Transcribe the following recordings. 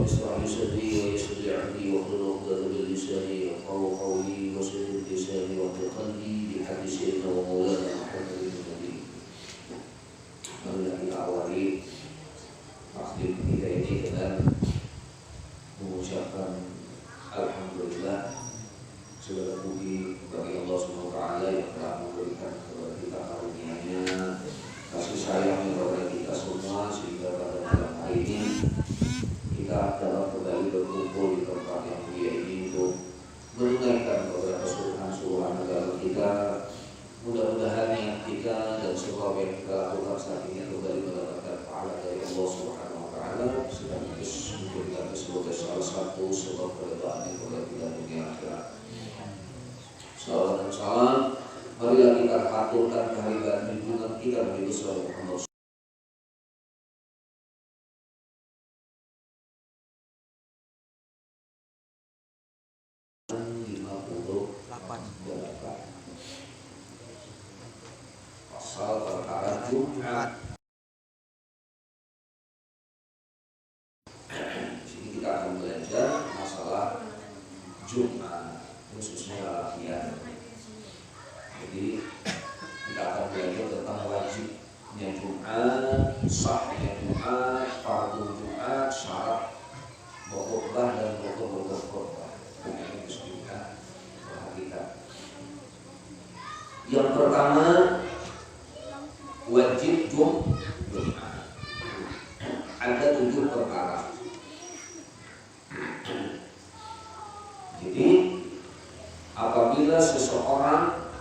اشرح لي صدري ويسر لي امري واحلل عقدة من لساني يفقهوا قولي وسدد لساني واهد قلبي بحق سيدنا ومولانا محمد النبي. Marilah kita awali taklim kita ini dengan mengucapkan alhamdulillah, segala puji bagi Allah Subhanahu wa taala yang telah memberikan kepada kita karunia-Nya, kasih sayang kepada kita semua, sehingga pada malam hari ini kita dapat kembali berkumpul di tempat yang mulia ini untuk menunaikan beberapa suruhan agama kita. Mudah-mudahan niat kita dan sebab yang kita lakukan saat ini kembali mendapatkan pahala dari Allah Subhanahu wa taala, sekaligus menjadikan sebagai salah satu sebab keridhaan kepada kita dunia akhirat. Salawat dan salam marilah kita aturkan kehadiran junjungan kita Nabi besar Muhammad 58 pasal perkara Jumat. Di sini kita akan belajar masalah Jumat, khususnya latihan. Jadi kita akan belajar tentang wajibnya Jumat, sahnya Jumat, fardu Jumat, syarat khutbah dan rukun khutbah. Ini disebutkan kita. Yang pertama, wajib Jumat. Ada 7 perkara. Jadi apabila seseorang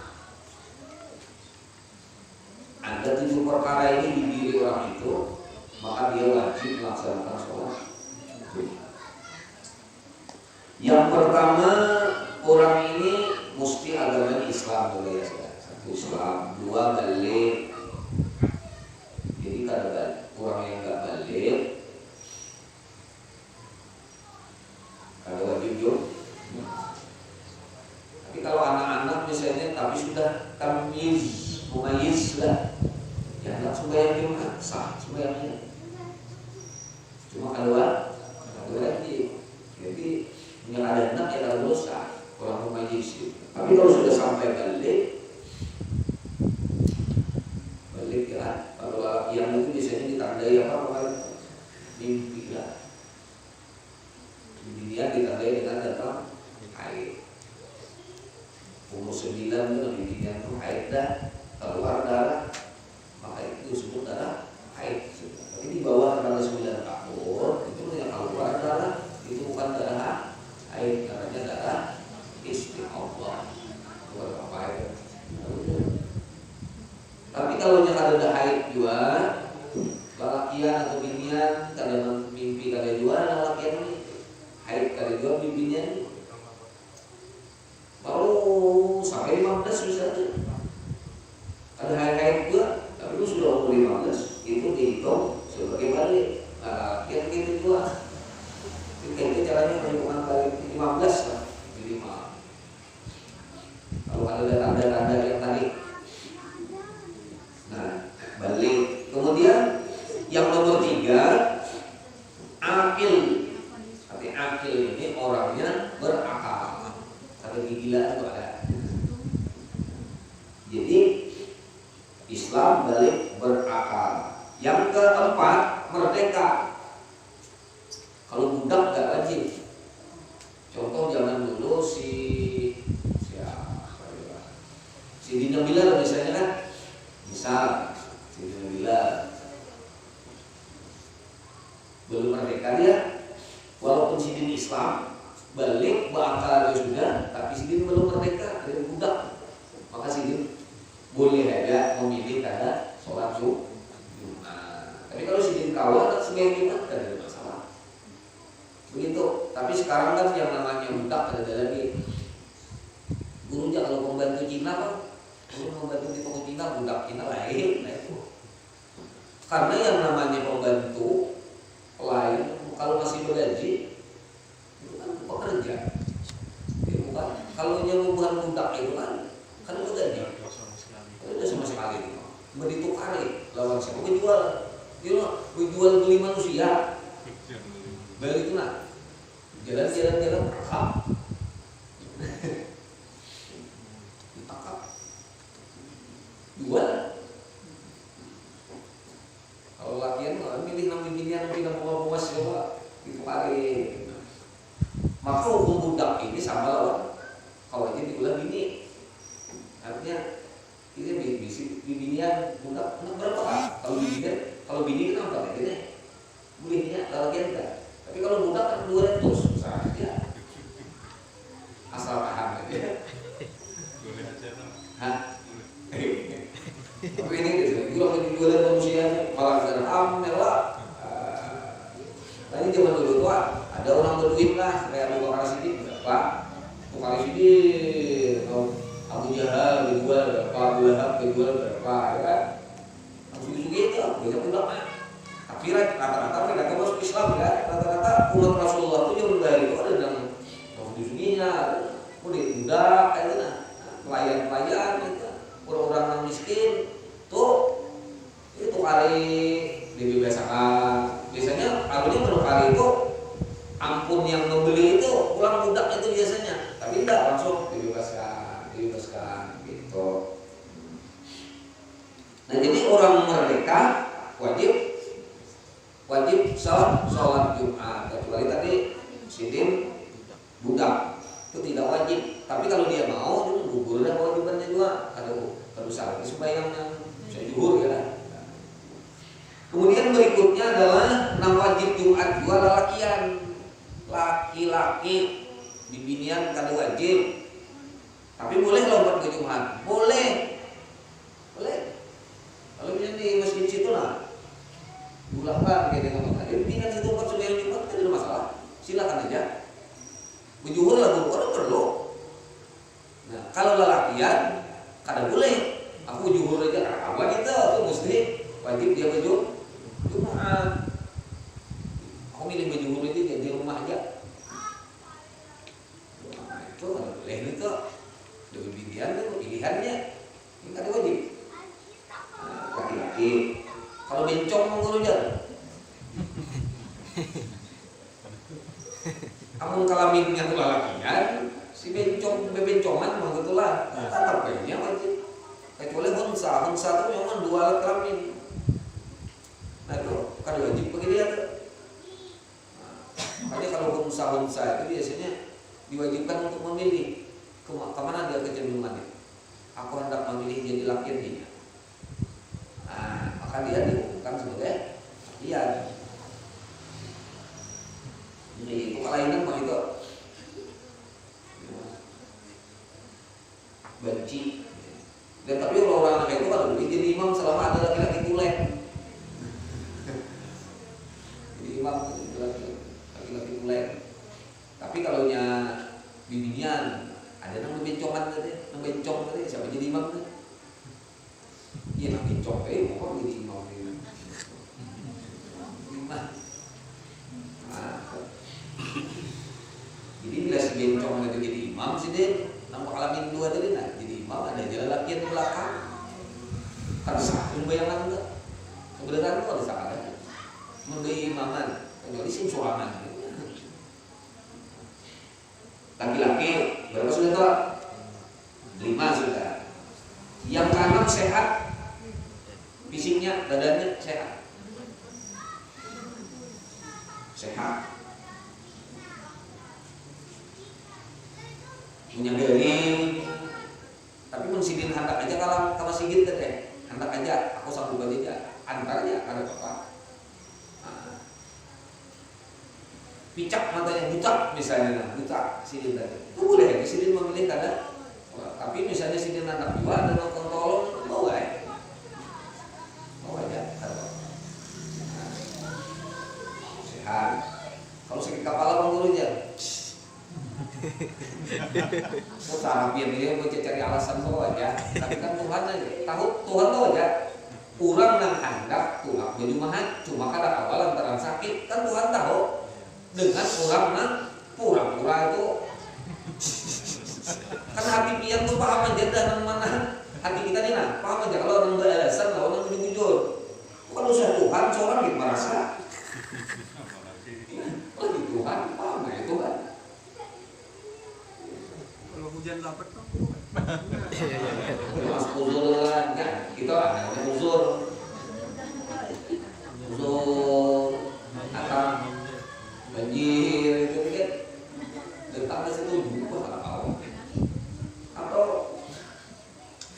ada 7 perkara ini di diri orang itu, maka dia wajib melaksanakan sholat Jumat. Yang pertama, orang ini mesti agamanya Islam dulu ya. 1 Islam, 2 balik. Jadi kalau orang yang nggak balik, kalau wajib Jumat. Tapi kalau anak-anak misalnya tapi sudah tamyiz, mumayyiz lah, ya anak sembahyang Jumat sah sembahyangnya. Cuma kalau wajib, jadi yang ada anak ya kalau dosa orang mumayyiz. Tapi kalau sudah sampai balik ya, kalau yang itu biasanya ditandai apa? Mimpi lah. Dia ditandai dengan datang haid. Umur 9 itu mimpinya itu haid dah, keluar darah, maka itu disebut darah haid. Tapi di bawah tanggal 9 tahun itu yang keluar darah itu bukan darah haid, namanya darah istihadah. Bukan apa ya? Tapi kalau yang ada haid juga, lelakian atau binian, kadang mimpi kadang juga, lelakian ini haid kadang juga mimpinya baru sampai 15 misalnya. Ada haid juga, tapi itu sudah umur 15, itu dihitung sebagai balik. Nah, lelakian gitu juga. Itu caranya perhitungan balik 15 lah minimal. Kalau ada tanda-tanda yang tadi. Nah, balik. Kemudian yang nomor 3, akil. Tapi akil ini orangnya berakal. Ada gila itu ada. Jadi Islam balik berakal. Yang keempat, merdeka. Kalau budak gak wajib. Contoh zaman dulu si Dina Bilal misalnya kan. Misal Dina Bilal belum merdeka dia, walaupun sidin Islam balik berakal sudah, tapi sidin belum merdeka, dia budak, maka sidin boleh aja memilih kada sholat Jumat. Tapi kalau sidin kawan sebagai Jumat tidak ada masalah. Begitu. Tapi sekarang kan yang namanya budak ada lagi. Gurunya kalau membantu Cina kan, guru membantu di toko Cina, budak Cina lain, nah itu. Karena yang namanya pembantu lain, kalau masih bergaji itu kan pekerja. Ya, bukan. Kalau yang bukan budak itu kan bergaji. Itu sama sekali. Berditukari lawan siapa? Jual beli manusia. balik nah jalan rekam ditangkap jual. Kalau latihan milih nang binian pindah bawa siapa itu hari. Maka hukum budak ini sama lawan kalau aja diulang bini, artinya ini binian budak berapa kan? Kalau bini kan apa bedanya? Bolehnya latihan enggak. Tapi kalau budak kan 200 saja. Asal paham aja. Hah? Tapi ini gitu, kalau dijualan manusia malah gerham merah. Tadi zaman dulu tuh ada orang berduit lah kayak Abu Bakar Siddiq berapa? Abu Bakar Siddiq, Abu Jahal dijual berapa? Abu Lahab dijual berapa? Ya kan? Langsung gitu, banyak budak mah. Tapi rata-rata mereka masuk Islam ya. Rata-rata umat Rasulullah itu yang dari itu ada yang masuk suginya, udah budak kayak gitu nah. Pelayan-pelayan gitu, orang-orang yang miskin tuh itu kali dibebaskan. Biasanya alurnya menukar itu ampun yang membeli itu pulang budak itu biasanya, tapi tidak langsung dibebaskan gitu. Nah jadi orang merdeka wajib sholat Jumat, kecuali tadi sidin budak itu tidak wajib. Tapi kalau dia mau dia gugur dan kewajibannya juga ada usaha sembahyang yang bisa juhur ya. Kemudian berikutnya adalah 6 wajib Jumat juga lalakian. Laki-laki di binian kada wajib. Tapi boleh lompat ke Jumat. Boleh. Kalau misalnya di masjid situ lah. Ulangkan kayak dengan tadi binian situ lompat sembahyang Jumat kan ada masalah. Silakan aja. Berjuhur lah kalau perlu. Nah, kalau lalakian kada boleh. Aku juhur aja kawan itu mesti wajib dia berjuhur Jumat. Aku milih baju huru itu di rumah aja. Nah, itu boleh itu. Dari pilihannya ini kan wajib. Nah, laki-laki kalau bencong mengurunya. Amun kelaminnya tuh lalakian, si bebencongan mah gitulah. Tetap kayaknya wajib. Kecuali unsa itu memang 2 alat kelamin. Nah itu kan wajib bagi dia tuh. Makanya kalau unsa itu biasanya diwajibkan untuk memilih kemana dia kecenderungannya. Aku hendak memilih jadi laki-laki. Nah, maka dia dihukumkan sebagai laki-laki. Jadi itu kelainan mah itu benci. Dan tapi orang-orang kayak itu kalau boleh jadi imam selama ada laki-laki tulen. Jadi imam laki-laki tulen. Tapi kalau nya binian ada yang bencongan tadi, siapa jadi imam tuh? Iya nang bencong mau jadi imam ini. Jadi bila si bencong itu jadi imam sih deh, nampak alamin 2 tadi nah jadi imam ada jalan laki yang belakang. Kan satu bayangan enggak? Kebenaran itu ada salah. Memberi imaman, kecuali sing sorangan. Laki-laki berapa sudah tuh? 5 sudah. Yang kanan sehat, fisiknya, badannya sehat. Menyadari, tapi mensidin handak aja kalau sigit deh, handak aja, aku sanggup aja, antar aja, ada apa? Picak matanya buta misalnya, buta sidin tadi, itu boleh, sidin memilih kada. Tapi misalnya sidin anak dua dan nonton tolong, bawa aja, sehat. Kalau sakit kepala mengurunya. Mau terapian dia mau cari alasan bawa aja. Tapi kan Tuhan aja. Tuhan tahu aja. Orang yang hendak tulak baju mahat cuma kada awal antara sakit kan Tuhan tahu. Dengan orang yang pura-pura itu kan hati pian tuh paham aja dan mana hati kita nih nah paham aja kalau orang beralasan lah orang jujur. Bukan usaha Tuhan seorang gitu merasa. Tuhan, mana itu kan? Kalau hujan dapat kan? Mas uzur kan, kita ada uzur atau banjir itu kan, datang ke situ juga nggak tahu. Atau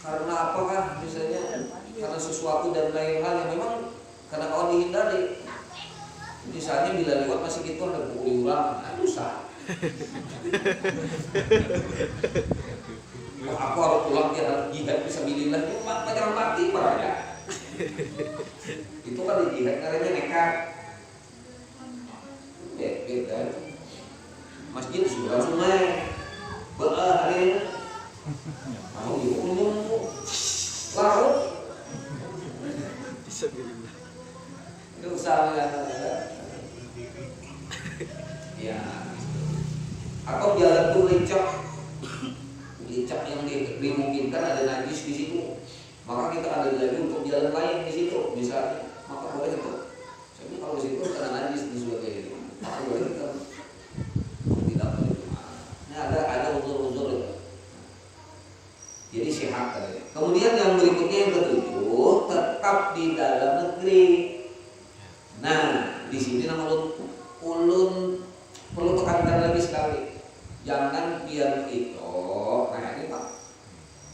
karena apakah misalnya karena sesuatu dan lain hal yang memang karena kawan dihindari. Misalnya bila lewat masih gitu ada pukul ulang, dosa. Aku harus pulang dia harus jihad fisabilillah, itu jangan mati parahnya. Itu kan jihad karena nekat. Beda. Masjid sudah sungai, belah hari ini. Mau dihukum larut. Fisabilillah. Itu usaha ya. Atau jalan tuh licak yang dimungkinkan ada najis di situ, maka kita ada lagi untuk jalan lain di situ, misalnya, maka boleh itu. Jadi kalau di situ karena najis di suatu itu, maka boleh kita tidak boleh. Nah ada uzur-uzur itu. Jadi sehat tadi. Kemudian yang berikutnya yang ketujuh, tetap di dalam negeri. Nah di sini nama ulun perlu tekankan lagi sekali. Jangan biar itu, nah ini Pak,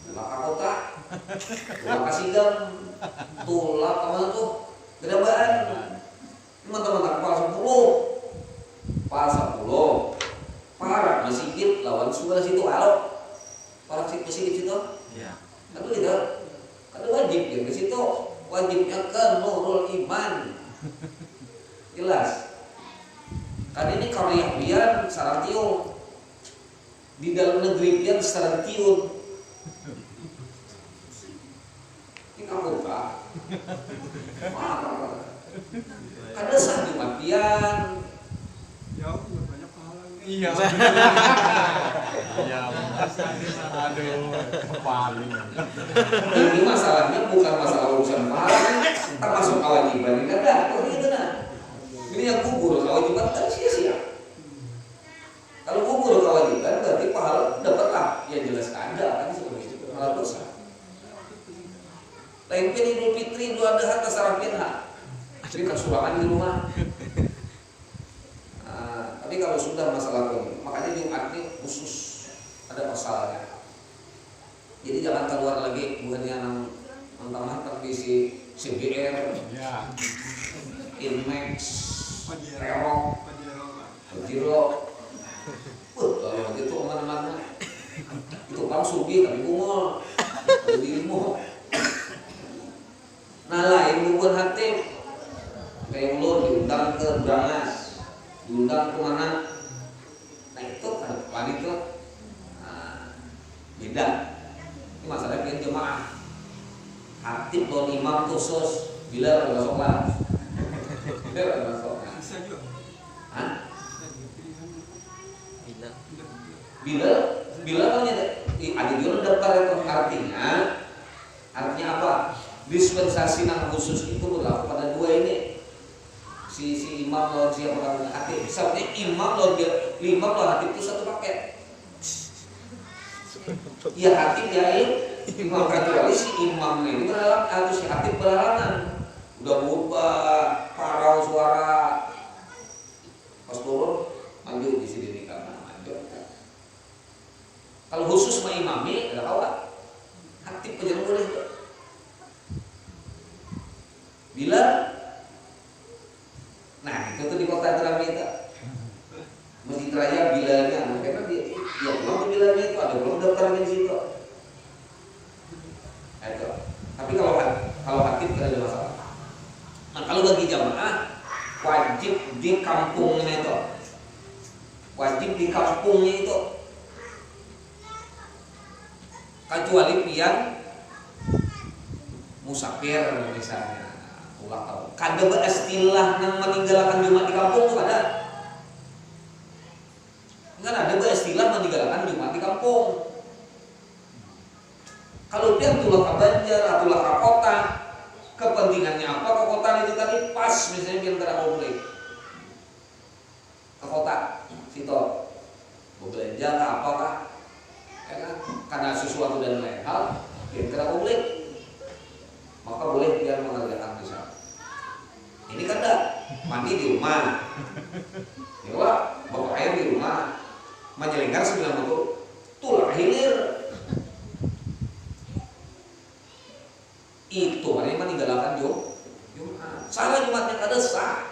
tulak kota, tulak kasidam, tulak kemana tuh, gedabaan, teman-teman pas 10, parak masjid lawan sebelah situ, halo, parak masjid situ, Ya. tapi gitu, ada wajib ya ke situ, wajibnya ke nurul iman, jelas. Kan ini karya biar sarang tiung. Di dalam negeri pian sarang tiun. Ini kamu kah? Ada sah Jumat pian. Jauh nggak banyak pahala. Iya. Iya. Aduh, paling. Ini masalahnya bukan masalah urusan pahala, termasuk kewajiban. Ini ada, itu nah. Ini yang kubur kewajiban kan sia-sia. Kalau kubur kewajiban berarti pahala dapatlah, ya jelas ada kan seperti itu pahala dosa. Lain pun Idul Fitri, Idul Adha, tasarap pinha. Jadi kesurangan di rumah. Nah, tapi kalau sudah masalah ini, makanya Jumat ini khusus ada pasalnya. Jadi jangan keluar lagi bukannya yang mentang-mentang di CBR, Ya. Inmax, Reok, Pajero. Kalau itu kemana-mana itu kan sugi tapi kumul kalau dirimu. Nah lain bukan hati kayak ulun diundang ke Brangas, diundang ke mana, nah itu ada panik tuh. Nah, beda ini masalah dengan jemaah hatib don imam khusus bila ada sholat bila ada sholat Bisa juga. Hah? Bila kan ada juga daftar itu artinya apa? Dispensasi yang khusus itu berlaku pada dua ini. Si imam lawan siapa orang hatib. Misalnya imam lawan hatib itu satu paket. Ya hatib ya imam kecuali si imam ini berhalang atau si hatib berhalangan. Udah berubah parau suara pas turun lanjut di sini karena lanjut. Kalau khusus mengimami ada awak aktif aja boleh. Bila nah itu tuh di kota Terambi itu Masjid Raya bilanya karena dia pulang ke bilanya itu ada belum daftar di situ. Itu. Tapi kalau aktif tidak ada masalah. Nah kalau bagi jamaah wajib di kampungnya itu. Wajib di kampungnya itu. Kecuali pian musafir misalnya ulang tahun. Kada beristilah yang meninggalkan Jumat di kampung itu ada. Kan ada beristilah meninggalkan Jumat di kampung. Kalau pian tulah ke Banjar atau tulah ke kota, kepentingannya apa ke kota itu tadi pas misalnya pian tidak mau beli ke kota. belanja kah apakah, ya kan? Karena sesuatu dan lain hal yang tidak boleh, maka boleh dia mengerjakan di sana. Ini kan dah mandi di rumah, ya Pak, bawa air di rumah, menjelenggar 9 motor, tulah hilir. Itu makanya meninggalkan Jumat. Salah Jumatnya kada sah.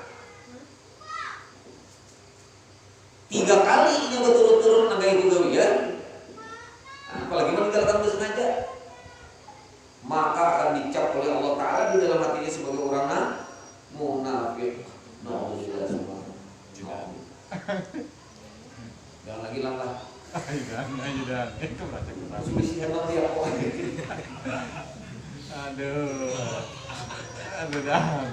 3 kali ini berturut-turut nagai gawian. Apalagi meninggalkan bersengaja, maka akan dicap oleh Allah Ta'ala di dalam hatinya sebagai orang munafik. Nauzubillah semua. Jangan lagi langkah. Jangan. Itu berarti kurang. Subisi hebat ya kok. Aduh dah.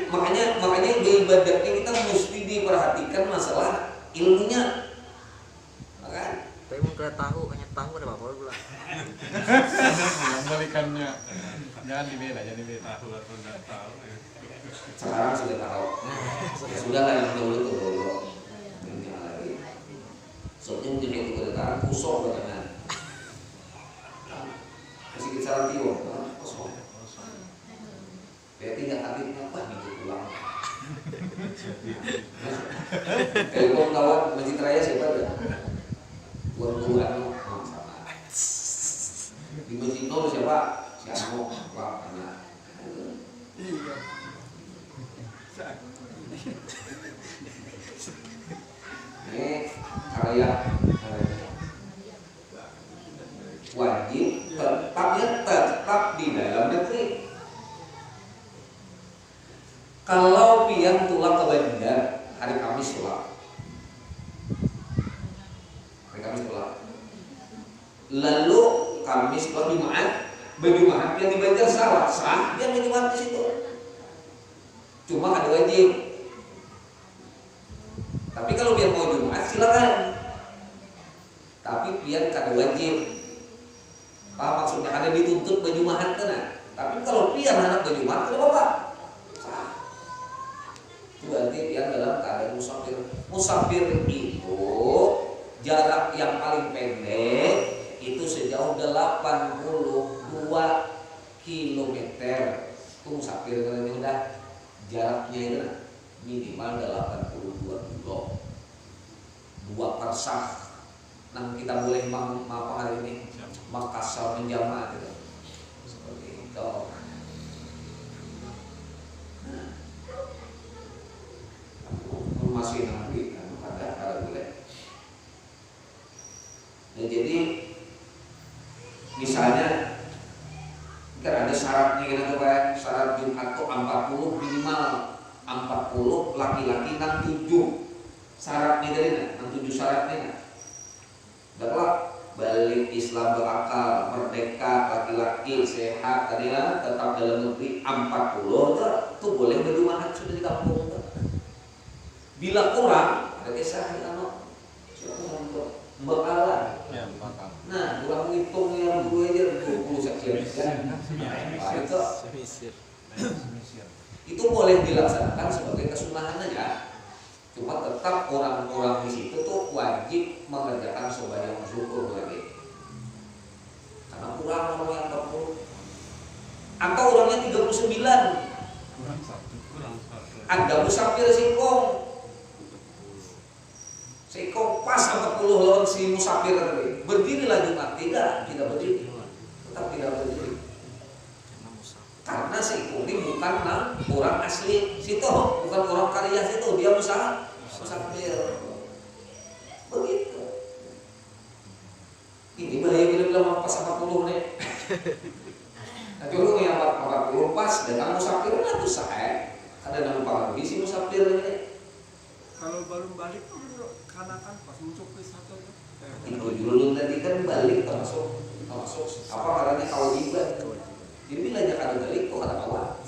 Makanya di ibadahnya kita mesti diperhatikan masalah ilmunya, kan? Tapi mau kena tahu, hanya tahu ada apa pula. Yang balikannya jangan dibeda. Tahu atau nggak tahu ya. Sekarang sudah tahu. Ya sudah lah yang dulu. Ini lagi. Soalnya mungkin itu kedengaran kusok banget. Masih kisaran tiwa, kosong. Berarti nggak habisnya apa minggu pulang. Telepon kawan Masjid Raya siapa ada? Buat-buatan sama. Di Masjid Nur siapa? Si Ano, Pak, anak. Iya. Ini karya wajib tetap di dalam negeri. Kalau pian tulang ke Banjar hari Kamis tulang, lalu Kamis atau Jumat, berjumaat pian di Banjar sah pian berjumaat di situ. Cuma ada wajib. Tapi kalau pian mau Jumat silakan. Tapi pian kada wajib. Paham maksudnya? Ada dituntut berjumaat kan? Tapi kalau pian anak berjumaat kada apa-apa. Berarti yang dalam keadaan musafir. Musafir itu jarak yang paling pendek itu sejauh 82 km. Itu musafir kalau ini udah jaraknya itu minimal 82 kilo. 2 persah. Nah kita boleh apa hari ini Makassar menjama gitu. Seperti itu. Masih nanti ada boleh. Nah, jadi misalnya kan ada syaratnya gitu Pak. Syarat Jumat itu 40 minimal 40 laki-laki 67 syaratnya dari 67 syaratnya. Dapat balik Islam berakal, merdeka, laki-laki sehat tadi lah, tetap dalam negeri 40 itu boleh berjumaat sudah di kampung. Bila kurang, ada kisah ano, bakalan. Ya, bakal. Nah, kurang menghitung yang dulu aja 20 sekian. Itu boleh dilaksanakan sebagai kesunahan aja. Cuma tetap orang-orang di situ tuh wajib mengerjakan sembahyang syukur lagi. Karena kurang orang yang 40. Atau orangnya 39. Kurang satu. Ada musafir singkong. Singkong pas 40 lawan si musafir tadi. Berdirilah Jumat, tidak berdiri. Tetap tidak berdiri. Karena singkong ini bukan orang asli situ, bukan orang karya situ, dia musafir. Begitu. Ini bahaya bila pas 40 nih. Nah, dulu yang 40 pas datang musafir lah tuh saya. Ada nama pengaruhi si musafir ini. Kalau baru balik tuh karena kan pas muncul ke satu tuh. Itu dulu tadi kan balik termasuk apa karena kewajiban. Jadi bila ada balik kok ada kawan.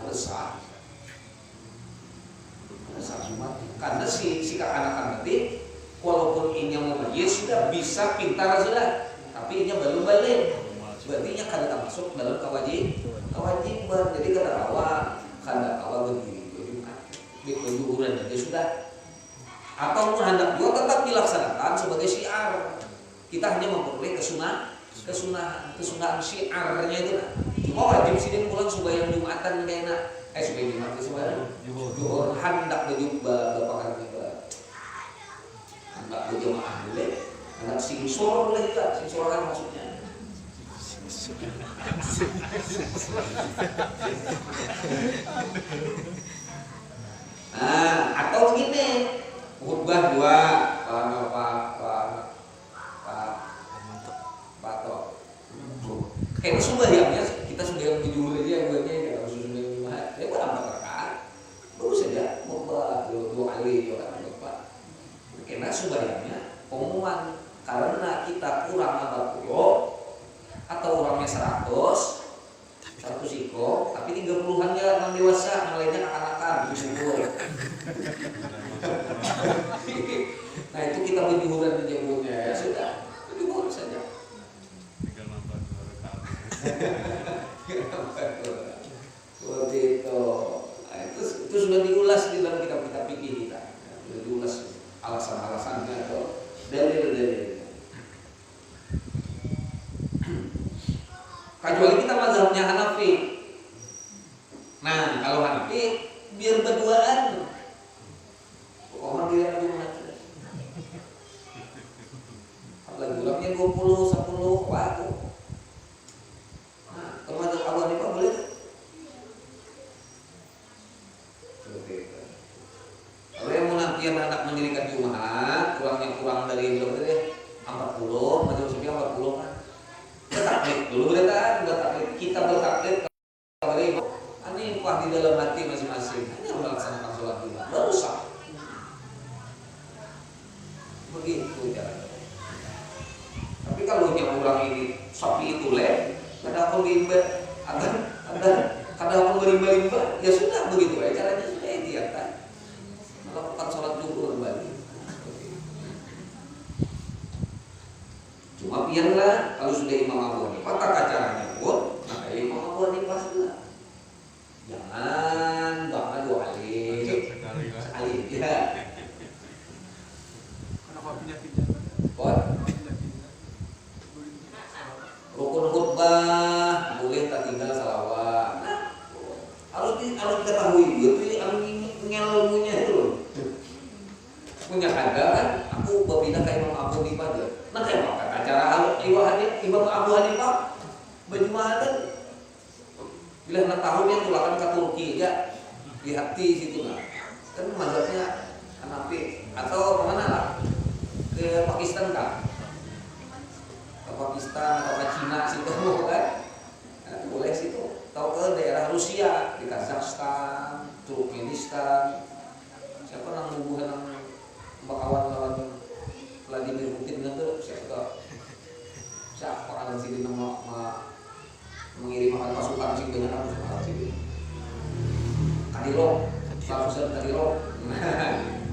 Ada sah. Karena si anak-anak tadi walaupun ini mau majlis sudah bisa pintar sudah, tapi ini belum balik. Berarti nya kada termasuk dalam kewajiban. Jadi kada awal berdiri berjumat. Berjuhuran aja sudah. Ataupun hendak juga tetap dilaksanakan sebagai syiar. Kita hanya memperoleh kesunahan syiarnya itu. Cuma wajib sidin pulang sembahyang Jumatan kayak enak. Sembahyang Jumat itu sembahyang Zuhur hendak berpakarnya hendak berjamaah boleh, hendak singsor boleh juga. Singsor kan maksudnya. Nah, atau begini, khutbah dua, Pak. Kayak sembahyangnya kita sembahyang tujuh aja yang buatnya nggak harus sembahyang lima. Ya buat apa rakaat? Bagus saja, khutbah dua kali orang Pak. Karena sembahyangnya pengumuman karena kita kurang 40 atau orangnya 100 iko, tapi 30-an ya orang dewasa, yang lainnya anak-anakan bersyukur. Nah itu kita berjuhuran menjemputnya ya sudah, berjuhur saja. Seperti itu. Nah, itu sudah diulas di dalam kitab-kitab fikih kita. Sudah diulas alasan-alasannya atau dalil-dalil. Kecuali kita mazhabnya Hanafi. Nah, kalau Hanafi biar berduaan. Orang dia lagi mati. Apalagi ulangnya 20, 10, waktu. Nah, kalau mazhab Abu Hanifah boleh? Seperti itu. Kalau yang mau nanti anak mendirikan Jumat, ulangnya kurang dari berapa deh? 40, mazhab Syafi'i 40 kan. Bertaklid dulu kita bertaklid kepada ibu. Ini kuah di dalam hati masing-masing. Hanya melaksanakan sholat Jumat baru sah. Begitu caranya. Tapi kalau yang orang ini sapi itu ada apa limba, ada apa berimba-imba, ya sudah begitu aja caranya sudah ikhtiar melakukan sholat zuhur kembali. Cuma biarlah kalau sudah Imam Abu Hanifah tata caranya pun maka Imam Abu Hanifah sudah. Jangan bahkan 2 kali sekali ya. Kenapa pindah-pindah? Rukun khutbah boleh tak tinggal salawat. Nah, harus diketahui itu ngelmunya itu. Punya ada kan? Aku berpindah ke Imam Abu Hanifah aja. Nah kayak apa acara Imam Abu Hanifah berjumatan bila nak tahun yang tulakan ke Turki ya di hati situ nggak kan mazhabnya Hanafi atau kemana lah ke Pakistan kan ke Pakistan atau ke Cina situ kan nah, boleh situ atau ke daerah Rusia di Kazakhstan, Turkmenistan siapa nang hubungan nang kawan-kawan Vladimir Putin itu siapa orang sini mengirim pasukan sing banyak kan sini Kadiro Langsung Kadiro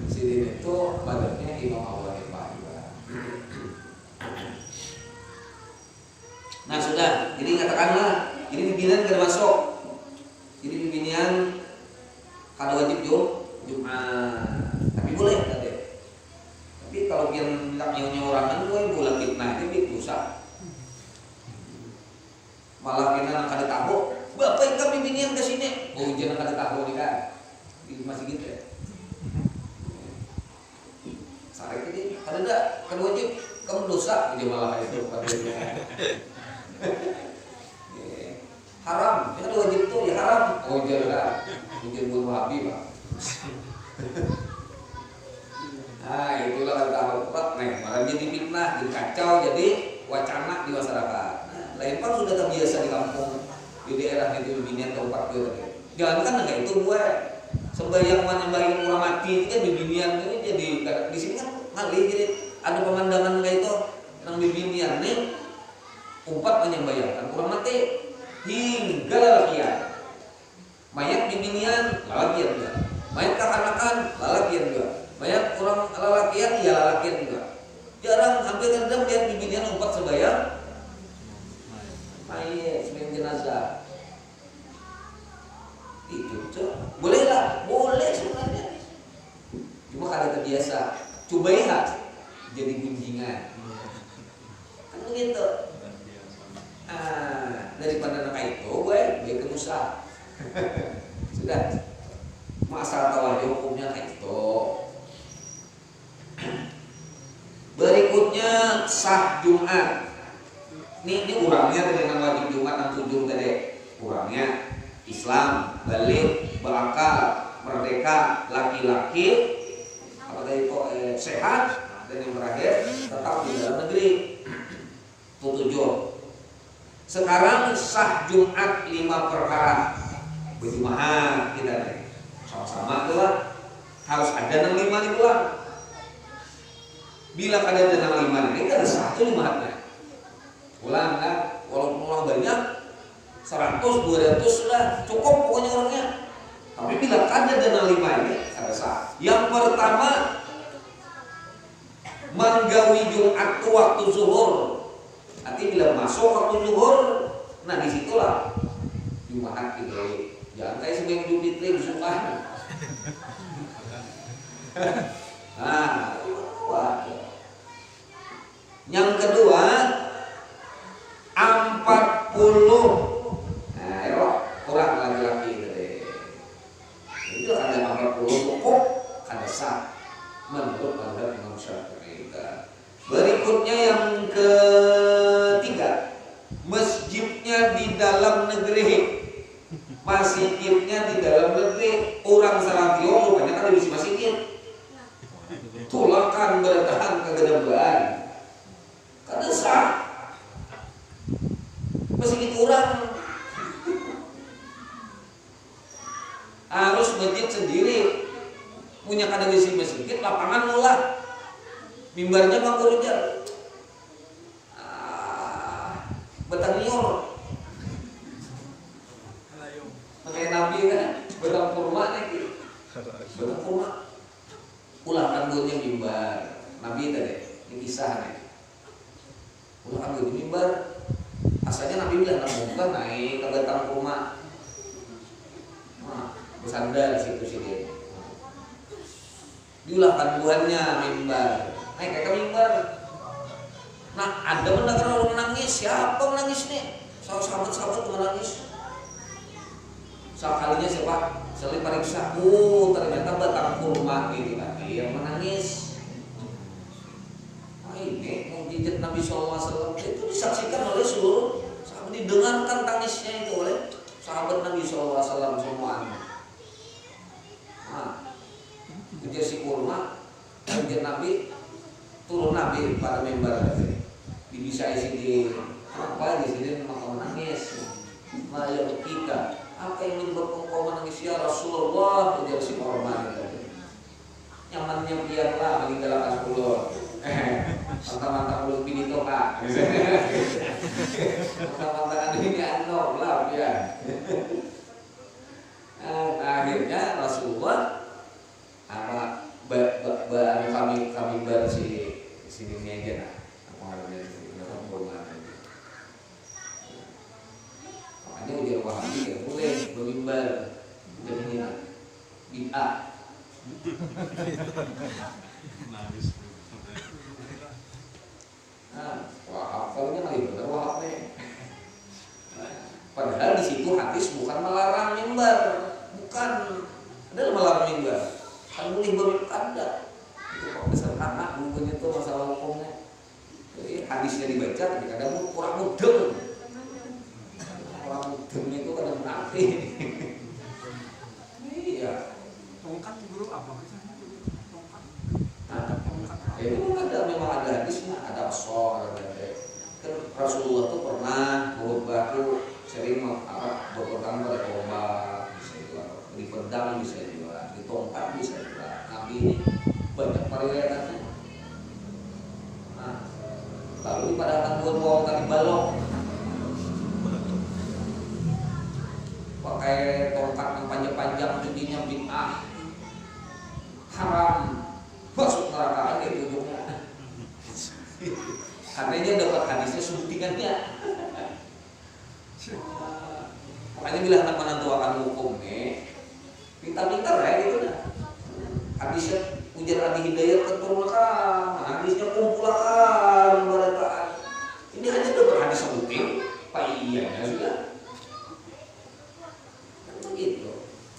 sini itu badannya Imam Abu Hanifah. Nah sudah, jadi katakanlah ini pimpinan kada masuk, ini pimpinan kada wajib Jumat, tapi boleh tadi. Tapi kalau yang tak nyawa-nyawarangan gue bulan fitnah itu dosa. Malah kena kada tahu, bapak yang kami pimpinan ke sini, oh jangan kada tahu nih kan, masih gitu ya. Sarek ini kada enggak, kada wajib kamu dosa, dia malah itu padanya. Haram, ya kada wajib tuh ya haram, oh jangan, mungkin bunuh Wahabi pak. Nah itulah kata Al-Quran, malah jadi fitnah, jadi kacau, jadi wacana di masyarakat. Nah, lain pun sudah terbiasa di kampung, di daerah itu bibinian tempat itu. Jangan kan enggak itu gue sembahyang menyembahyang orang mati itu kan bibinian ini jadi di sini kan ngali jadi ada pemandangan kayak itu yang bibinian nih umpat menyembahyangkan orang mati hingga lalakian. Mayat bibinian lalakian juga, mayat kakanakan lalakian juga. Banyak orang lalakian, ya lalakian juga. Jarang, hampir kadang lihat bibinian umpat sembahyang mayat, sembahyang jenazah. Itu boleh lah, boleh sebenarnya. Cuma kada terbiasa. Coba ya jadi gunjingan. Kan begitu. Daripada anak itu gue ke Musa. Sudah. Masalah tahu aja hukumnya kayak itu. Berikutnya sah Jumat. Ini urangnya dengan wajib Jumat 67 tadi. Urangnya Islam, balik, berakal, merdeka, laki-laki, apa tadi kok sehat, dan yang terakhir tetap di dalam negeri. 7. Sekarang sah Jumat 5 perkara. Berjumaat kita nih. Sama-sama tuh lah. Harus ada 65 nih pulang. Bila ada 65 ini kan ada 1 Jumatnya. Pulang kan, walaupun ulang banyak 100, 200 sudah cukup pokoknya orangnya. Tapi bila ada dana 5 ini ada sah. Yang pertama menggawi Jumat itu waktu zuhur. Nanti bila masuk waktu zuhur, nah disitulah Jumat digawi. Jangan kayak seminggu Idul Fitri disumpah. Nah, wah. Yang kedua 40. Nah, ya kurang laki-laki tadi. Itu ada 40 cukup, ada sah menurut mazhab Imam Syafi'i. Berikutnya yang ketiga, masjidnya di dalam negeri. Masjidnya di dalam negeri. Orang Salationg rupanya kan di masjid. Tulakan bertahan kegedebaan. Karena sah. Masjid orang harus masjid sendiri, punya kadang isi masjid, lapangan mula, mimbarnya mangkuruja, betanior, pakai nabi kan, betang kurma nih, betang kurma, ulah kanggurnya mimbar, nabi tadi, ini kisah nih, ulah kanggurnya mimbar. Asalnya Nabi bilang bukan naik ke batang kurma, bersandar di situ sini. Diulahkan buahnya mimbar, naik ke mimbar. Nah ada mendengar orang menangis, siapa menangis nih? Sahabat-sahabat menangis. Sekalinya siapa? Selain periksa, ternyata batang kurma gitu kan, yang menangis. Ini mukjizat Nabi SAW itu disaksikan oleh seluruh sahabat, didengarkan tangisnya itu oleh sahabat Nabi SAW semua. Nah, ujar si kurma, ujar Nabi, turun Nabi pada member tadi. Bisa isi di apa di sini maka menangis. Maya kita, apa yang menyebabkan kau menangis ya Rasulullah? Ujar si kurma tadi. Nyamannya biarlah meninggalkan pulau. Mantap-mantap mulut pinito kak. Mantap-mantap ini anok lah ya. Akhirnya Rasulullah apa kami bersih sini aja nah. Makanya ujar Wahabi ya boleh bermimbar jadi bid'ah. Wahab kalau lagi benar wahab nih. Padahal di situ hadis bukan melarang mimbar, bukan, adalah melarang mimbar. Kan boleh berkanda. Itu kok sederhana bukunya itu masalah hukumnya. Jadi hadisnya dibaca, tapi kadang kurang mudeng. Kurang mudeng itu kadang menanti. Iya. Tongkat guru apa kisahnya? Tongkat. Itu memang ada hadisnya, ada asor, ada kan Rasulullah tuh pernah berubah tuh sering berpegang pada tombak, bisa juga di pedang, bisa juga di tongkat, bisa juga. Nabi ini banyak variannya. Nah, lalu pada tangguhan bawang tadi balok, pakai tongkat yang panjang-panjang, tingginya bid'ah, haram. Masuk neraka aja ujungnya. Karena dia dapat hadisnya suntingannya. Makanya bila anak menentukan hukum nih, pintar-pintar ya gitu dah. Hadisnya ujar adi hidayat keturunkan, hadisnya kumpulkan barataan. Ini hanya dapat hadis rutin, Pak iya sudah. Kan begitu.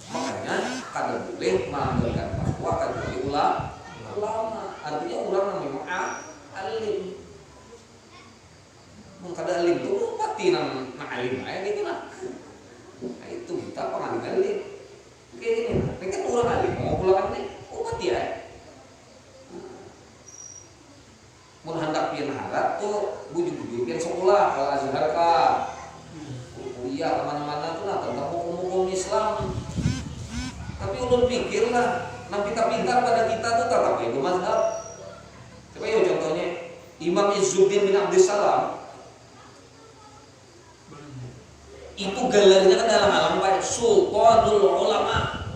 Makanya kada boleh mengambilkan fatwa kecuali ulama. Artinya ulama memang alim. Kada alim itu pasti nang alim aja gitu lah. Nah itu kita pengalim alim. Kayak gini, ini kan orang alim mau pulang nih, pasti ya. Mun hendak pian harap tuh bujuk-bujuk pian sekolah ke Azhar kah, kuliah kemana-mana tuh nah tentang hukum-hukum Islam. Tapi ulun pikir lah, nang kita pintar pada kita tuh tetap itu mazhab. Coba ya contohnya Imam Izzuddin bin Abdussalam itu gelarnya kan dalam alam baik Sultanul Ulama.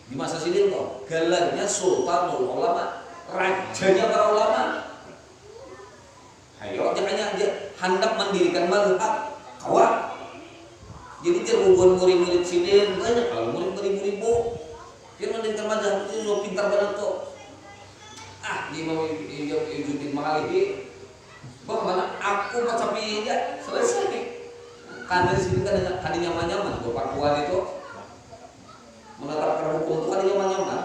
Di masa sidin kok gelarnya Sultanul Ulama, rajanya para ulama. Ayo jangan aja hendak mendirikan mazhab kawan. Jadi terhubung murid-murid sidin banyak, kalau murid beribu-ribu dia mendirikan mazhab itu so pintar banget tuh. Di Imam Izzuddin Maghribi bagaimana aku macam ini aja selesai. Kan dari sini kan nyaman-nyaman tuh Pakuan itu menetapkan hukum itu kan nyaman-nyaman.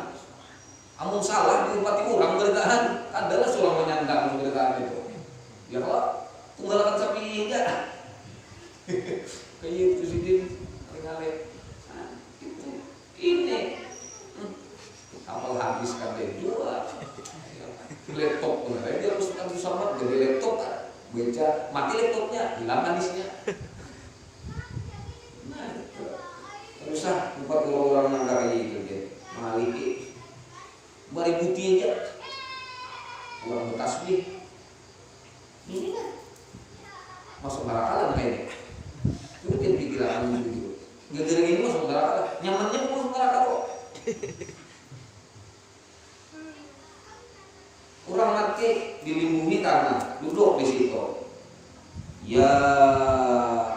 Amun salah diumpati orang beritaan adalah sulang menyandang beritaan itu. Ya kalau tunggalkan sapi aja kayak itu sih ngale. Nah, itu ini apal habis kan dia jual laptop benar dia harus sama jadi laptop baca mati laptopnya hilang hadisnya. Susah buat orang yang kayak itu dia Maliki baributi aja orang bertasbih ini kan masuk neraka lah kayaknya itu kan pikiran begitu gara-gara ini masuk neraka nyamannya masuk neraka kok. Orang mati dilindungi tanah duduk di situ ya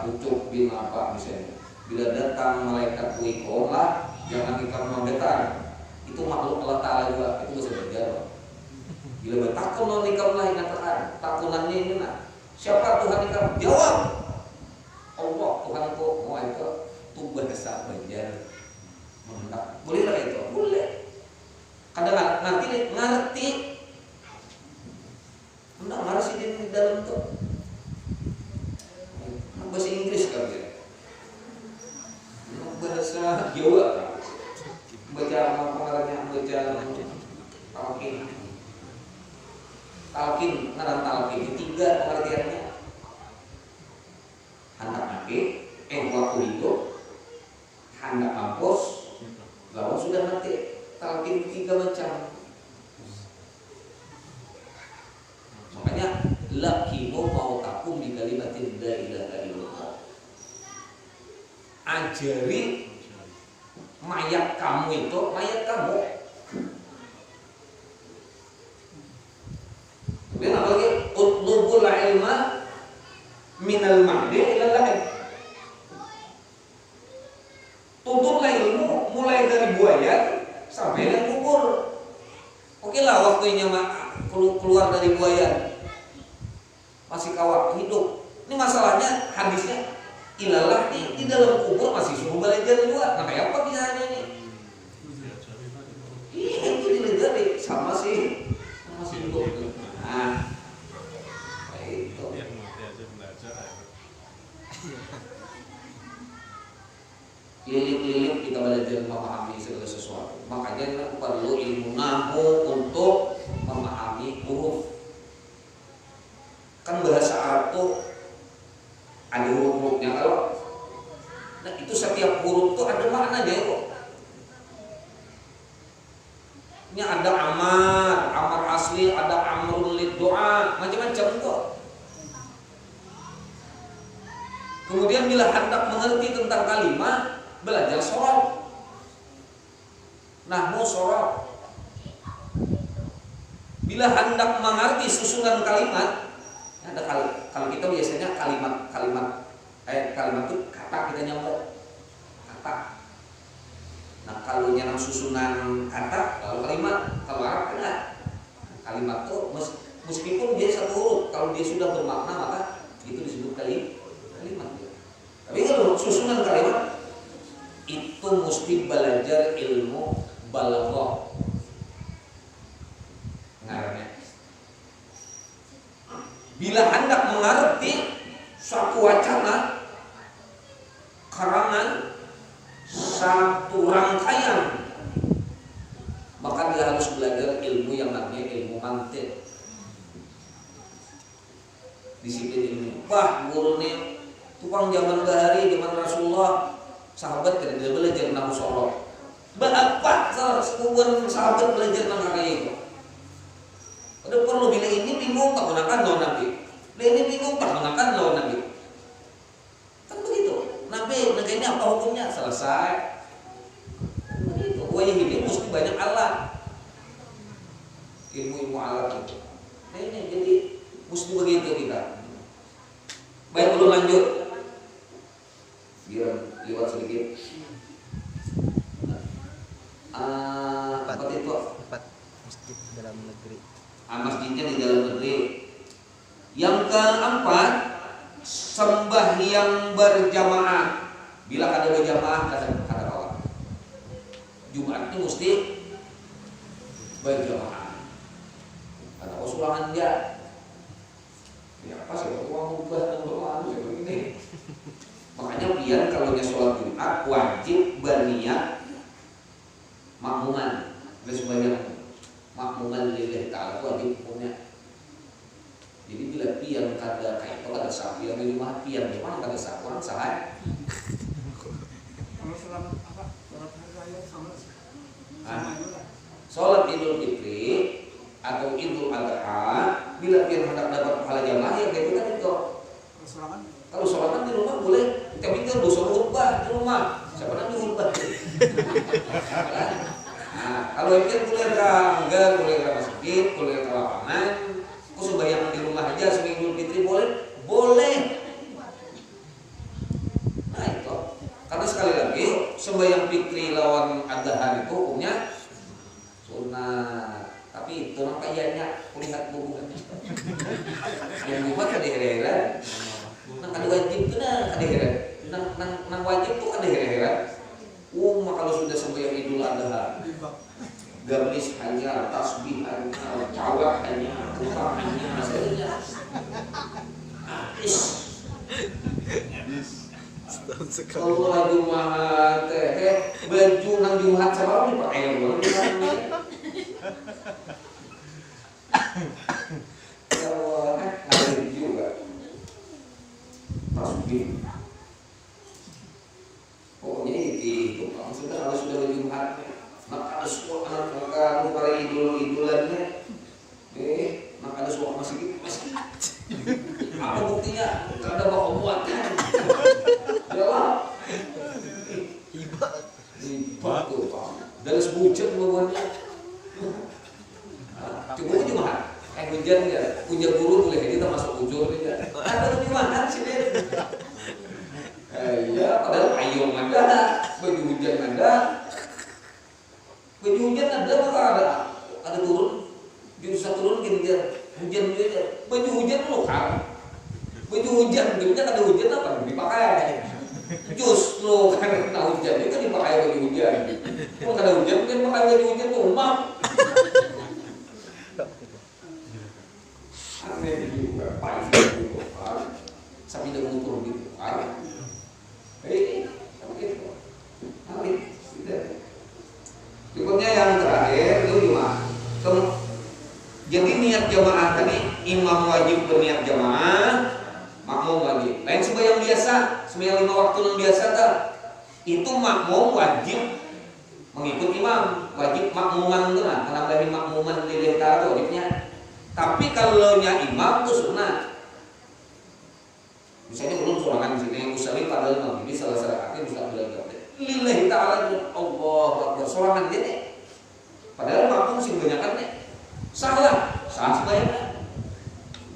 untuk bin apa misalnya. Bila datang malaikat wikolah, jangan kita mendekat. Itu makhluk Allah Ta'ala juga, itu bisa berjalan. Bila bertakun non nikam lah ingatkan, takunannya ini nah. Siapa Tuhan nikam? Jawab. Allah Tuhanku mau itu tuh bahasa banjar. Boleh lah itu, boleh. Kadang ngerti. Enggak marah sih di dalam tuh. Bahasa Inggris kan ya. Bahasa Jawa baca pengarangnya baca talqin ngaran talqin tiga pengertiannya hendak mati waktu hidup hendak mampus lawan sudah mati talqin tiga macam. Makanya lakimu mau takum di kalimatin la ilaha illallah. Ajari mayat kamu itu mayat kamu. Kemudian apa lagi? Utlubul ilma minal mahdi ilal lahid. Tuntutlah ilmu mulai dari buaya sampai dengan kubur. Oke lah waktunya keluar dari buaya masih kawat hidup. Ini masalahnya hadisnya ilalah di dalam kubur masih suruh belajar juga. Nah kayak apa bisa ini? Iya itu dilejari sama sih masih hidup. Nah kayak itu. Lilit-lilit kita belajar memahami segala sesuatu. Makanya perlu ilmu nahu untuk memahami huruf. Kan bahasa Arab tuh ada huruf-hurufnya kalau nah itu setiap huruf tuh ada maknanya kok. Ini ada amar asli, ada amrul lid doa, macam-macam kok. Kemudian bila hendak mengerti tentang kalimat, belajar shorof. Nahwu shorof. Bila hendak mengerti susunan kalimat, ada kalau kita biasanya kalimat itu kata kita nyambung kata. Nah kalau nyanang susunan kata lalu kalimat. Kalau Arab enggak, kalimat tuh meskipun dia satu huruf, kalau dia sudah bermakna maka itu disebut kalimat. Tapi kalau susunan kalimat itu mesti belajar ilmu balaghah ngarangnya. Bila hendak mengerti suatu wacana, karangan, satu rangkaian, maka dia harus belajar ilmu yang namanya ilmu mantiq. Disiplin ilmu. Wah, guru nih tukang zaman bahari, zaman Rasulullah, sahabat kan dia belajar nahu sholat. Berapa sebuah sahabat belajar nahu kayak itu? Udah perlu bila ini bingung tak gunakan lawan Nabi. Bila ini bingung tak gunakan lawan Nabi. Kan begitu. Nabi negara ini apa hukumnya? Selesai. Begitu. Wajah ini mesti banyak alat. Ilmu alat itu. Nah ini jadi mesti begitu kita. Baik, belum lanjut. Biar lewat sedikit. Apa itu? 4 masjid dalam negeri. Masjidnya di dalam negeri. Yang keempat, sembahyang berjamaah. Bila ada berjamaah kata kawan, Jumat itu mesti berjamaah. Kata usulangan dia. Ya apa sih uang ubah dan berlalu seperti ini. Makanya pian kalau nya sholat Jumat wajib berniat makmuman. Bersembahyang makmuman lillahi ta'ala wajib hukumnya. Jadi bila pian kada kayak itu kada sapi yang di rumah pian memang kada sapi orang salah. Kalau selamat apa? Selamat hari raya sama juga. Sholat Idul Fitri atau Idul Adha bila pian hendak dapat pahala jamaah ya kayak itu kan itu. Kalau sholat di rumah boleh, tapi kan dosa khutbah di rumah. Siapa nanti khutbah? Nah, kalau itu boleh enggak boleh ke masjid, boleh ke lapangan. Kok sembahyang di rumah aja seminggu Fitri boleh. Nah itu, karena sekali lagi sembahyang Fitri lawan Adhan itu hukumnya sunat. Tapi itu nampaknya kulihat bukunya. Yang buat ada heran. Nang ada wajib itu ada heran. Nang wajib itu ada heran. Kalau sudah sembahyang Idul Adha, gamis hanya, tasbih hanya, cawak hanya, tukang hanya, saja. Kalau Jumat baju nang Jumat sama dipakai banget. Ya Allah, ada juga tasbih. Pokoknya itu maksudnya kalau sudah Jumat maka ada suara maka para idolannya maka ada suara masih apa buktinya ada bawa buatan jelas hibah tuh Pak dari sebujan bawahnya coba Jumat hujan ya hujan burung boleh kita masuk ujur ya ada Jumat sini. Ya, padahal payung ada, baju hujan ada, maka ada turun, bisa turun gini hujan juga, baju hujan lokal, baju hujan, dia ada hujan apa dipakai, justru karena kena hujan itu dipakai baju hujan, kalau ada hujan mungkin pakai baju hujan tuh umam, aneh juga, paling lokal, sampai dia ngumpul gitu, berikutnya yang terakhir itu Jumat. Jadi niat jamaah tadi imam wajib berniat jamaah, makmum wajib. Lain sembahyang biasa, sembahyang 5 waktu yang biasa tak? Itu makmum wajib mengikut imam, wajib makmuman itu nah, karena dari makmuman lillahi ta'ala wajibnya. Tapi kalau nya imam itu sunat. Misalnya ulun sorangan di sini usawi padahal maghrib salah rakaat bisa belajar. Lillahi ta'ala Allahu akbar sorangan dia nih. Padahal makmum sing banyakan nih. Sah sembahyangnya.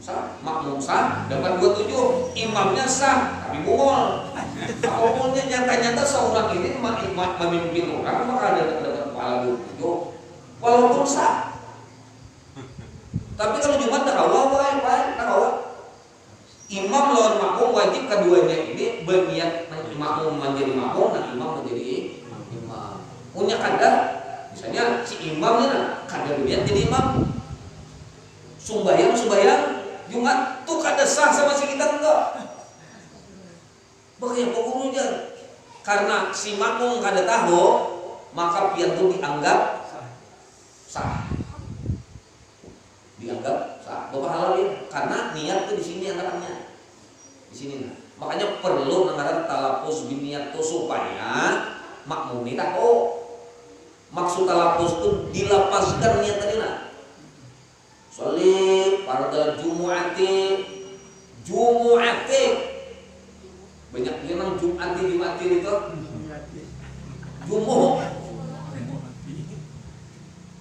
Sah, makmum sah dapat 27, imamnya sah tapi bungol. Kalau nyata-nyata seorang ini memimpin orang maka ada kepala begitu, walaupun sah. Tapi kalau Jumat tarawih, imam lawan makmum wajib keduanya ini berniat makmum menjadi makmum dan imam menjadi imam. Punya kadar, misalnya si imamnya kadar berniat jadi imam. Sumbayang Jumat tuh kada sah sama si kita enggak. Makanya pokoknya karena si makmum kada tahu, maka pian itu dianggap sah. Dianggap sah. Bapak halal ya, karena niat itu di sini antaranya. Di sini nah. Makanya perlu mengarang talapus biniat itu supaya makmum ini tahu. Maksud talapus itu dilapaskan niat tadi nah. Sholli fardal jumu'ati banyak memang Jumati itu jumuh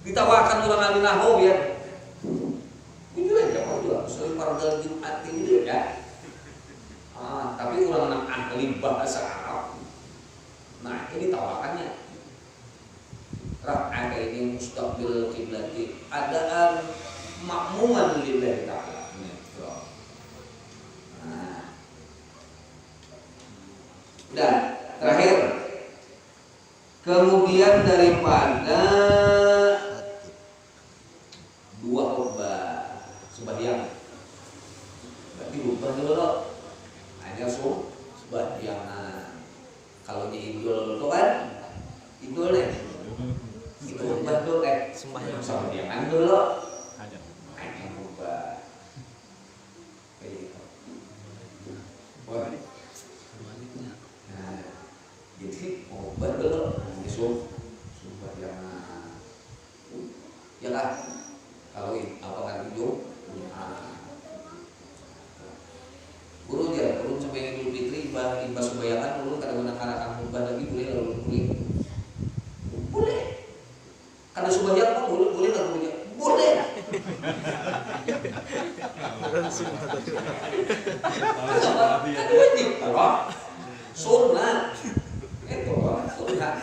ditawarkan orang ahli nahwu ya jujur aja juga Sholli fardal jumu'ati itu ya tapi orang ahli bahasa Arab nah ini tawakannya rakaat ini mustaqbil qiblati adaan makmuman lillahi ta'ala. Nah. Dan terakhir kemudian daripada dua khutbah sembahyang berarti khutbah dulu hanya sembahyang kalau di idul itu kan idul nih itu khutbah dulu kan sembahyang dulu jadi obat dulu sumpah ya lah kalau apa kan hijau guru aja guru sampai Idul Fitri imbas sembayangan guru kada gunakan khutbah lagi boleh karena sembahyang kok boleh nggak boleh kan wajib sunnah itu sunnah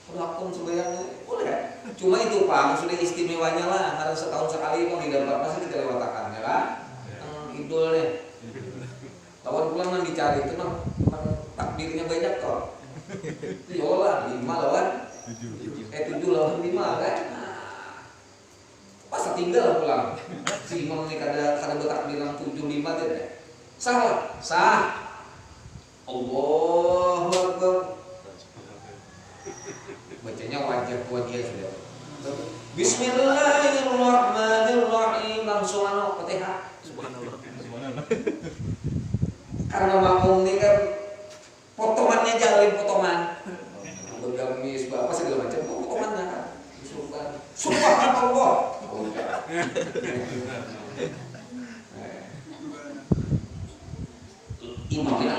melakukan sembahyang boleh cuma itu Pak maksudnya istimewanya lah harus setahun sekali mau didapat pasti kita lewatakan ya kan idul nih tahun pulang kan dicari itu mah takdirnya banyak kok yolah 5 lawan 7 lawan 5 kan pas tinggal pulang si imam ini kada bertakbir 7-5 deh sah Allahu Akbar bacanya wajah sudah Bismillahirrahmanirrahim langsung Fatihah subhanallah karena makmum ini kan potongannya jangan potongan bergamis apa segala macam potongannya kan subhanallah imamnya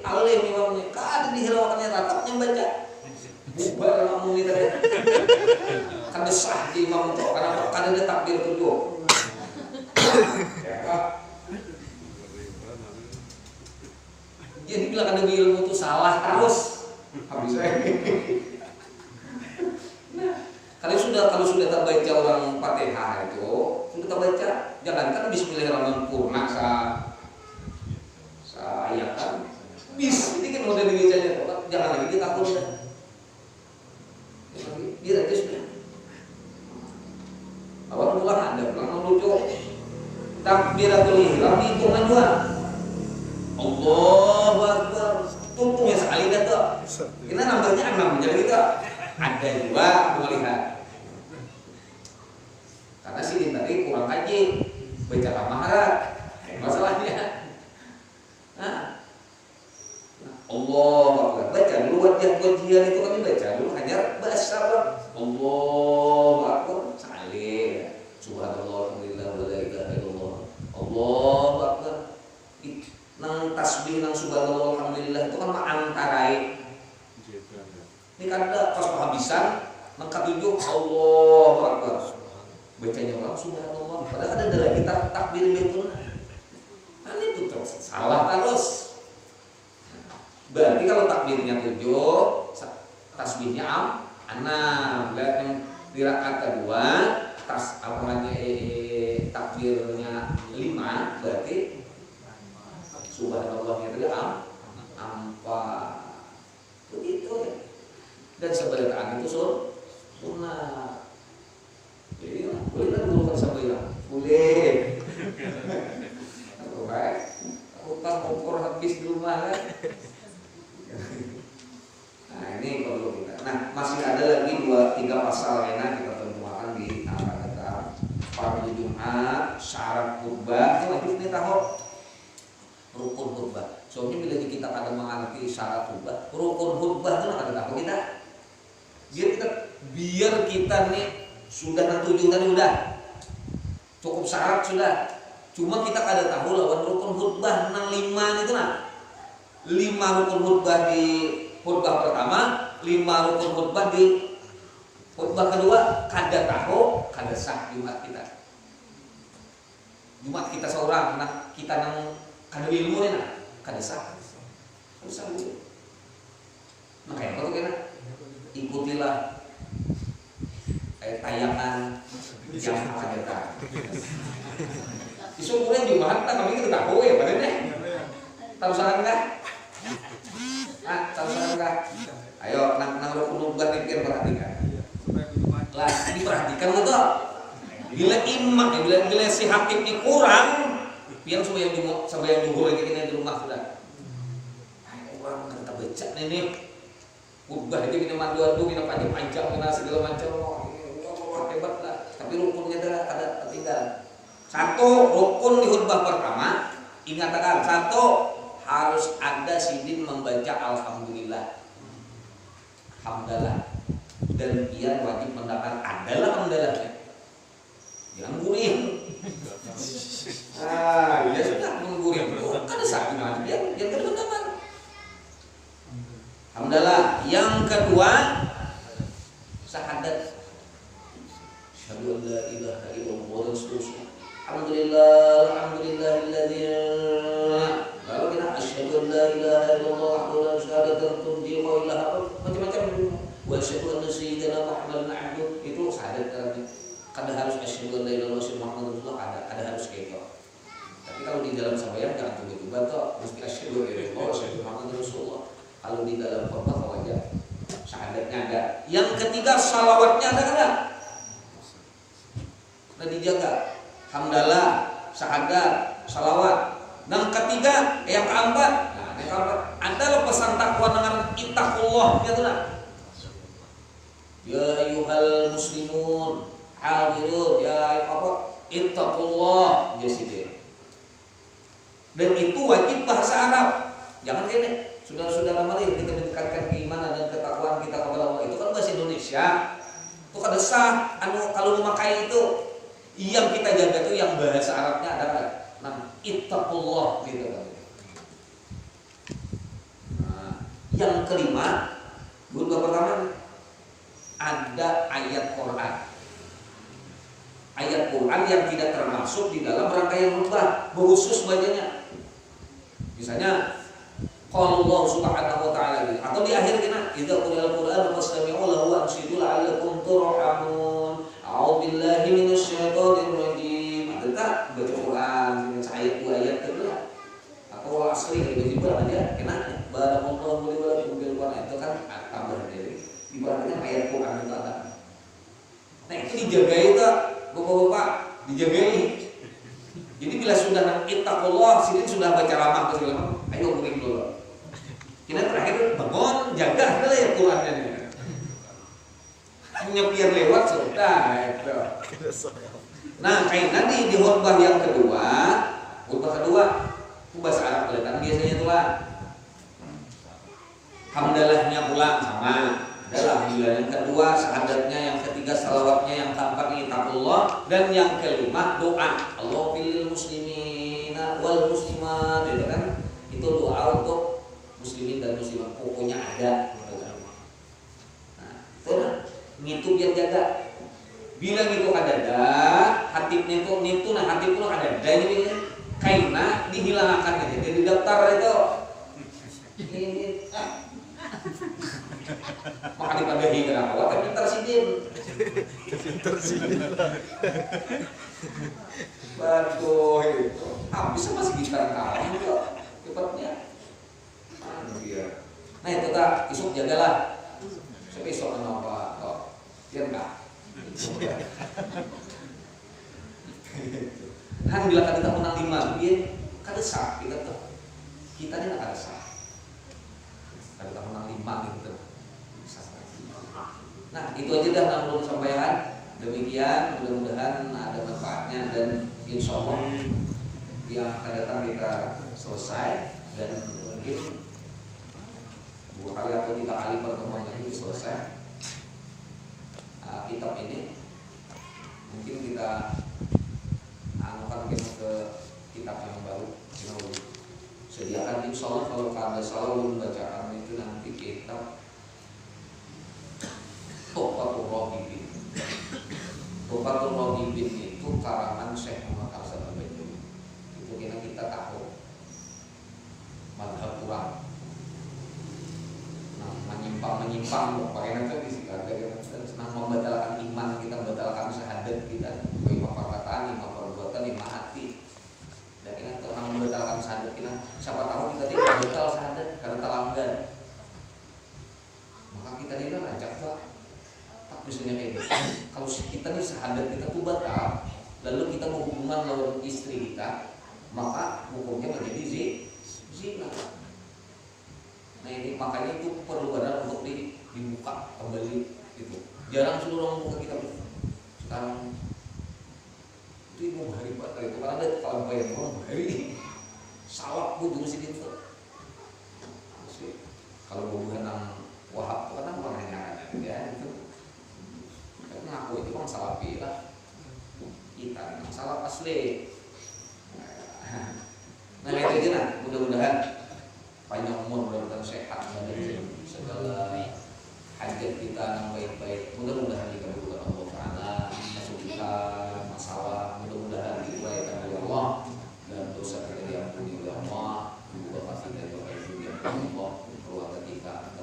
alim imamnya kada dihilangkannya ratapnya baca bubar makmum ini tadi kada sah di imam itu karena kada ada takbir kedua jadi bila kada ilmu itu salah terus habis kalau sudah terbaca orang Fatihah itu sudah terbaca jangankan Bismillahirrahmanirrahim purna ayat kan bis ini kan udah dibacanya jangan lagi kita takut dia aja sudah awal pulang ada pulang lucu takbiratul ihram hitungan juga Allahu Akbar tuntungnya sekali dah tuh kita nambahnya 6 jadi kita ada 2 melihat karena sini tadi kurang kaji baca lamaran masalahnya Allahu Akbar baca dulu wajah-wajian itu kami baca dulu hanya bahasa Allahu Akbar sekali subhanallah alhamdulillah wa la ilaha illallah Allahu Akbar nang tasbih nang subhanallah alhamdulillah itu kan antarai ini kan ada pas kehabisan nang ketujuh Allahu Akbar bacanya orang subhanallah padahal ada dalam kita takbir betul kan itu terus salah terus. Berarti kalau takbirnya 7, tasbihnya 6. Dan di rakaat kedua takbirnya 5, berarti subhanallahnya tadi 4. Begitu ya. Dan seberkaan itu sunnah. Jadi boleh kan dulu sambil boleh. Oke. Aku tak kompor habis di rumah kan. Nah ini perlu kita. Nah masih ada lagi 2-3 pasal lainnya kita temukan di kata Fardhu Jumat, syarat khutbah. Ini wajib nih tahu rukun khutbah. Soalnya bila kita kadang mengerti syarat khutbah, rukun khutbah itu ada tahu kita. Biar kita nih sudah nentuin tadi udah cukup syarat sudah. Cuma kita kada tahu lawan rukun khutbah 5 itu nah. 5 rukun khutbah di khutbah pertama, 5 rukun khutbah di khutbah kedua, kada tahu, kada sah Jumat kita. Jumat kita seorang, nah kita nang kada ilmu nih nah, kada sah. Kada sah dulu. Makanya kalau kena ikutilah tayangan yang ada tak. Isumurnya Jumat, kami kita tahu ya pada deh. Tahu salah enggak? Tahu salah enggak? Ayo, nang rukun khutbah pikir perhatikan. Lah, diperhatikan betul. Bila imam, bila si hakim ini kurang, yang yang duhur lagi di rumah sudah. Orang kan becak nih. Khutbah itu kita mandu-adu, kita panjang-panjang, kita segala macam. Hebat lah. Tapi rukunnya ada tertinggal. 1 rukun di khutbah pertama, ingatkan 1 harus ada sidin membaca alhamdulillah. Hamdalah. Dan dia wajib mendapat adalah hamdalahnya. Jangan guring. Ya sudah mengguring. Kan satu mati yang kedua dapat. Hamdalah. Yang kedua syahadat. Asyhadu an la ilaha illallah wa rasulullah. Alhamdulillahilladzi. Lalu kita asyhadu an la ilaha illallah wahdahu la syarika lahu macam-macam. Wa asyhadu anna sayyidina Muhammadan abduhu. Itu syahadat artinya. Kada harus asyhadu an la ilaha illallah Muhammadur rasulullah, ada harus kayak itu. Tapi kalau di dalam sambayan jangan tiba-tiba toh mesti asyhadu an la ilaha illallah Muhammadur rasulullah. Kalau di dalam khutbah aja syahadatnya ada. Yang ketiga salawatnya ada enggak? Sudah dijaga. Hamdalah, syahadat, salawat. Dan ketiga, yang keempat, adalah pesan takwa dengan ittaqullah, gitu nah. Ya ayyuhal muslimun, hadirun, ya apa? Ittaqullah, jadi. Dan itu wajib bahasa Arab. Jangan gini, saudara-saudara mari kita meningkatkan keimanan dan ketakwaan kita kepada Allah. Itu kan bahasa Indonesia. Itu kada sah. Kalau memakai itu yang kita jaga itu yang bahasa Arabnya ada nggak? Nah, ittaqullah gitu kan. Nah, yang kelima, khutbah pertama ada ayat Quran. Ayat Quran yang tidak termasuk di dalam rangkaian khutbah, khusus bacanya. Misalnya, qala Allah Subhanahu wa ta'ala atau di akhir kita, idza quri'al Qur'an fastami'u lahu wa ansitu la'allakum turhamun. A'udzubillahi minasyaitonir rajim. Ada baca Quran dengan ayat 2 ayat kedua. Atau asli tiba-tiba aja kena barakallahu li wa lakum bil Quran itu kan tambah dari ibaratnya ayat Quran itu ada. Nah itu dijagai itu Bapak-bapak, dijagai. Jadi bila sudah ittaqullah sini sudah baca lama segala macam, ayo guring dulu. Kita terakhir bangun jaga dulu ya Qurannya. Nyepian lewat sudah itu. Nah kayak nanti di khutbah yang kedua, itu bahasa Arab kelihatan biasanya itu lah. Hamdalahnya pulang sama, adalah alhamdulillah yang kedua, syahadatnya yang ketiga, salawatnya yang keempat ittaqullah, dan yang kelima doa. Allah pilih muslimina wal muslimat, itu kan itu doa untuk muslimin dan muslimat pokoknya ada. Nah itu kan. Ngitu biar jaga. Bila ngitu ada, hatibnya itu ngitu, nah hatib itu ada ini Karena dihilangkan aja dari daftar itu ini maka dipadahi kenapa tapi pintar sidin waduh itu bisa masih gitar kalah itu cepatnya nah itu tak isuk jagalah sampai isuk kenapa kok biar enggak kan bila kita menang 5 dia kada sah kita tuh kita ini kada sah kada kita menang 5 gitu. Nah itu aja dah yang belum sampaikan. Demikian mudah-mudahan ada manfaatnya dan insya Allah yang akan datang kita selesai dan mungkin 2 kali atau 3 kali pertemuan ini selesai kitab ini mungkin kita anukan ke kitab yang baru sediakan insya Allah kalau kada salah belum bacakan itu nanti kitab Tuhfatul Rohibin. Tuhfatul Rohibin itu karangan Syekh Muhammad Hasan Al-Baiduri. Itu kita tahu madhab kurang. Nah, menyimpang pakai nanti di sini ada yang senang membatalkan iman kita, membatalkan syahadat kita, 5 perkataan, 5 perbuatan, 5 hati. Dan kita senang membatalkan syahadat kita. Siapa tahu kita tidak batal syahadat karena terlanggar. Maka kita tidak ajak lah. Misalnya kayak gitu. Kalau kita nih syahadat kita tuh batal, lalu kita berhubungan lawan istri kita, maka hukumnya menjadi zina. Nah ini makanya itu perlu benar untuk dibuka kembali gitu. Jarang sudah orang buka kitab sekarang. Itu mau hari batal itu karena ada kalau bayar orang hari salah pun juga sih gitu. Kalau hubungan nang Wahab itu kan menanyakan ya itu. Ngaku itu kan salah pilih kita memang salah asli. Nah itu aja nah mudah-mudahan panjang umur, mudah-mudahan sehat dan segala hajat kita yang baik-baik mudah-mudahan dikabulkan Allah Taala, kesulitan masalah mudah-mudahan diriwayatkan oleh Allah dan dosa kita diampuni oleh Allah, juga pasti dari Allah keluarga kita